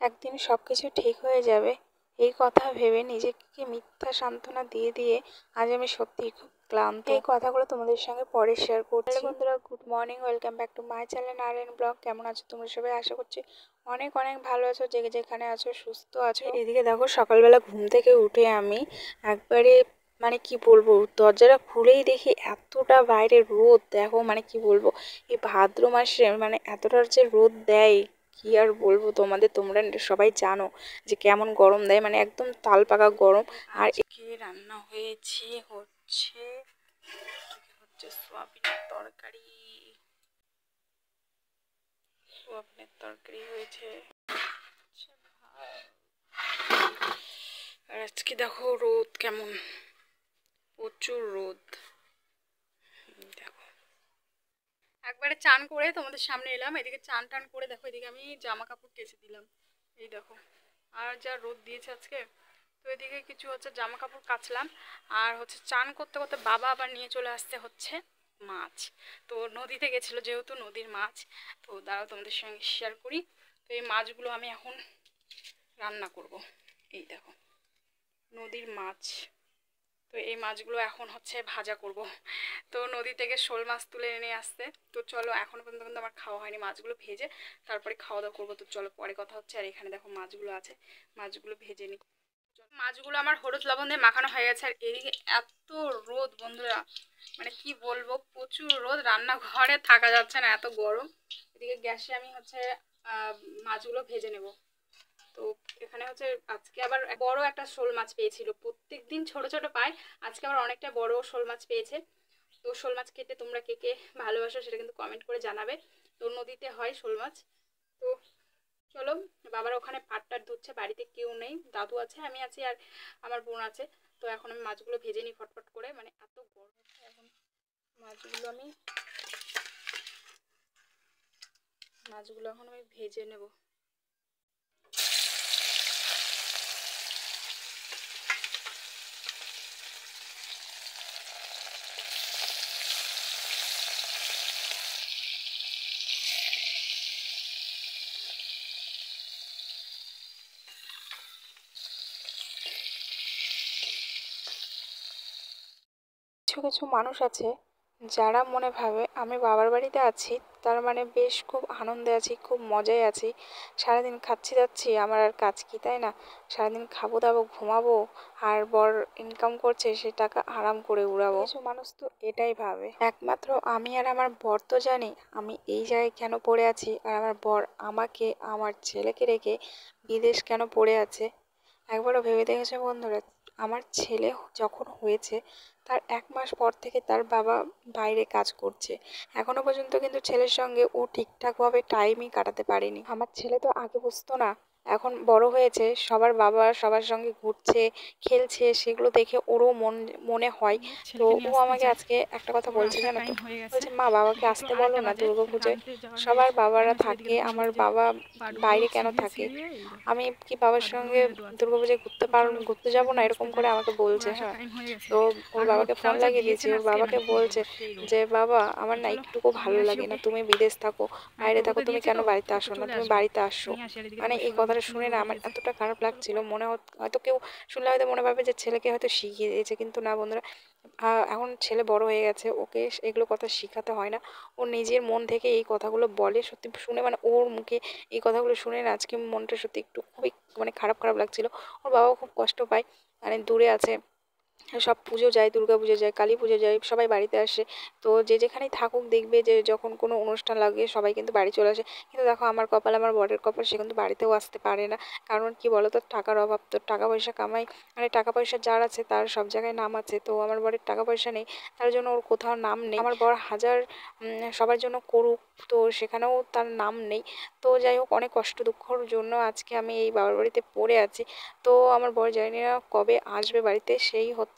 একদিন সব কিছু ঠিক হয়ে যাবে এই কথা ভেবে নিজেকে মিথ্যা সান্ত্বনা দিয়ে দিয়ে আজ আমি সত্যিই খুব ক্লান্ত। এই কথাগুলো তোমাদের সঙ্গে পরে শেয়ার করছি। হ্যালো বন্ধুরা, good morning, welcome back to my channel Narayan blog. কেমন আছো তোমরা সবাই? আশা করছি অনেক অনেক ভালো আছো, যে যেখানে আছো সুস্থ আছো। এদিকে দেখো, সকালবেলা ঘুম থেকে উঠে আমি একবারে মানে কি বলবো, দরজাটা খুলেই দেখি এতটা বাইরে রোদ। দেখো মানে কি বলবো, এই ভাদ্র মাসে মানে এতটা যে রোদ দেয় কি আর বলবো তোমাদের, তোমরা সবাই জানো যে কেমন গরম দেয়, মানে একদম তাল পাকা গরম। আর কি রান্না হয়েছে হচ্ছে সোয়াবিনের তরকারি। সোয়াবিনের তরকারি হয়েছে। আর আজকে দেখো রোদ কেমন, প্রচুর রোদ। দেখো একবারে চান করে তোমাদের সামনে এলাম। এদিকে চান টান করে দেখো, এদিকে আমি জামা কাপড় কেচে দিলাম। এই দেখো, আর যা রোদ দিয়েছে আজকে। তো এদিকে কিছু হচ্ছে জামা কাপড় কাচলাম, আর হচ্ছে চান করতে করতে বাবা আবার নিয়ে চলে আসতে হচ্ছে মাছ। তো নদীতে গেছিলো, যেহেতু নদীর মাছ। তো দাঁড়াও তোমাদের সঙ্গে শেয়ার করি। তো এই মাছগুলো আমি এখন রান্না করব। এই দেখো নদীর মাছ। তো এই মাছগুলো এখন হচ্ছে ভাজা করব। তো নদী থেকে শোল মাছ তুলে এনে আসতে। তো চলো, এখনও পর্যন্ত কিন্তু আমার খাওয়া হয়নি। মাছগুলো ভেজে তারপরে খাওয়া দাওয়া করবো। তো চলো পরে কথা হচ্ছে। আর এখানে দেখো মাছগুলো আছে, মাছগুলো ভেজে নিই। মাছগুলো আমার হলুদ লবণ দিয়ে মাখানো হয়ে গেছে। আর এদিকে এত রোদ বন্ধুরা, মানে কি বলবো, প্রচুর রোদ, রান্নাঘরে থাকা যাচ্ছে না, এত গরম। এদিকে গ্যাসে আমি হচ্ছে মাছগুলো ভেজে নেব। তো এখানে হচ্ছে আজকে আবার বড় একটা শোল মাছ পেয়েছিল। প্রত্যেক দিন ছোট ছোট পায়, আজকে আবার অনেকটা বড় শোল মাছ পেয়েছে। তো শোল মাছ খেতে তোমরা কে কে ভালোবাসো সেটা কিন্তু কমেন্ট করে জানাবে। তো নদীতে হয় শোল মাছ। তো চলো, বাবার ওখানে পাটটার ধুচ্ছে, বাড়িতে কেউ নেই, দাদু আছে, আমি আছি, আর আমার বোন আছে। তো এখন আমি মাছগুলো ভেজে নিই ফটফট করে, মানে এত গরম হচ্ছে এখন। মাছগুলো এখন আমি ভেজে নেব। কিছু কিছু মানুষ আছে যারা মনে ভাবে আমি বাবার বাড়িতে আছি, তার মানে বেশ খুব আনন্দে আছি, খুব মজায় আছি, সারাদিন খাচ্ছি যাচ্ছি, আমার আর কাজ কি, তাই না? সারাদিন খাবো দাবো ঘুমাবো, আর বর ইনকাম করছে সে টাকা আরাম করে উড়াবো। কিছু মানুষ তো এটাই ভাবে। একমাত্র আমি আর আমার বর তো জানি আমি এই জায়গায় কেন পড়ে আছি, আর আমার বর আমাকে আমার ছেলেকে রেখে বিদেশ কেন পড়ে আছে। একবারও ভেবে দেখেছো বন্ধুরা, আমার ছেলে যখন হয়েছে তার 1 মাস পর থেকে তার বাবা বাইরে কাজ করছে, এখনো পর্যন্ত কিন্তু ছেলের সঙ্গে ও ঠিকঠাকভাবে টাইমই কাটাতে পারেনি। আমার ছেলে তো আগে বুঝতো না, এখন বড় হয়েছে, সবার বাবা সবার সঙ্গে ঘুরছে খেলছে, সেগুলো দেখে ওরও মনে হয়। তো ও আমাকে আজকে একটা কথা বলছে জানো তো, বলছে মা বাবাকে আসতে বলো না দুর্গাপুজোয়, সবার বাবারা থাকে, আমার বাবা বাইরে কেন থাকে, আমি কি বাবার সঙ্গে দুর্গাপুজোয় ঘুরতে যাবো না, এরকম করে আমাকে বলছে। হ্যাঁ, তো ওর বাবাকে ফোন লাগিয়ে দিয়েছি, ওর বাবাকে বলছে যে বাবা আমার না একটুকু ভালো লাগে না, তুমি বিদেশ থাকো বাইরে থাকো, তুমি কেন বাড়িতে আসো না, তুমি বাড়িতে আসো। মানে এই কথাটা শুনে না আমার এতটা খারাপ লাগছিল, মনে হয়তো কেউ শুনলে হয়তো মনে ভাবে যে ছেলেকে হয়তো শিখিয়ে দিয়েছে, কিন্তু না বন্ধুরা, এখন ছেলে বড় হয়ে গেছে, ওকে এগুলো কথা শেখাতে হয় না, ও নিজের মন থেকে এই কথাগুলো বলে। সত্যি শুনে মানে ওর মুখে এই কথাগুলো শুনে না আজকে মনটা সত্যি একটু খুবই মানে খারাপ খারাপ লাগছিল। ওর বাবাও খুব কষ্ট পায়, মানে দূরে আছে, সব পুজো যায়, দুর্গা পুজো যায়, কালী পুজো যায়, সবাই বাড়িতে আসে। তো যে যেখানেই থাকুক দেখবে যে যখন কোনো অনুষ্ঠান লাগে সবাই কিন্তু বাড়ি চলে আসে। কিন্তু দেখো আমার কপাল, আমার বরের কপাল, সে কিন্তু বাড়িতেও আসতে পারে না। কারণ কি বলো তো, টাকার অভাব। তো টাকা পয়সা কামাই, মানে টাকা পয়সা যার আছে তার সব জায়গায় নাম আছে, তো আমার বরের টাকা পয়সা নেই, তার জন্য ওর কোথাও নাম নেই। আমার বর হাজার সবার জন্য করুক, তো সেখানেও তার নাম নেই। তো যাই হোক, অনেক কষ্ট দুঃখর জন্য আজকে আমি এই বাবার বাড়িতে পড়ে আছি। তো আমার বর জানি না কবে আসবে বাড়িতে, সেই হচ্ছে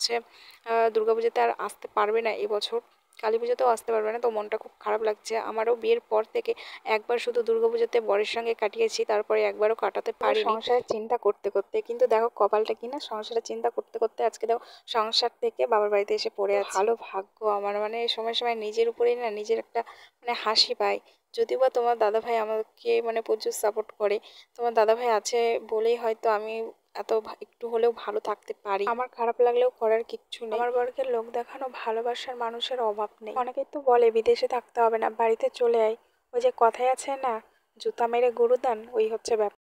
দুর্গাপুজোতে আর আসতে পারবে না এবছর। কালী পুজোতেও আসতে পারবে না, তো মনটা খুব খারাপ লাগছে। আমারও বিয়ের পর থেকে একবার শুধু দুর্গাপুজোতে বরের সঙ্গে কাটিয়েছি, তারপরে একবারও কাটাতে পারিনি সংসারের চিন্তা করতে করতে। কিন্তু দেখো কপালটা কিনা, সংসারের চিন্তা করতে করতে আজকে দেখো সংসার থেকে বাবার বাড়িতে এসে পড়ে আছে। ভালো ভাগ্য আমার, মানে সময় সময় নিজের উপরেই না নিজের একটা মানে হাসি পায়। যদিও বা তোমার দাদাভাই আমাকে মানে প্রচুর সাপোর্ট করে, তোমার দাদাভাই আছে বলেই হয়তো আমি এত একটু হলেও ভালো থাকতে পারি। আমার খারাপ লাগলেও করার কিচ্ছু নেই। আমার বরকে লোক দেখানো ভালোবাসার মানুষের অভাব নেই। অনেকেই তো বলে বিদেশে থাকতে হবে না, বাড়িতে চলে আয়। ওই যে কথায় আছে না, জুতা মেরে গুরুদান, ওই হচ্ছে ব্যাপার।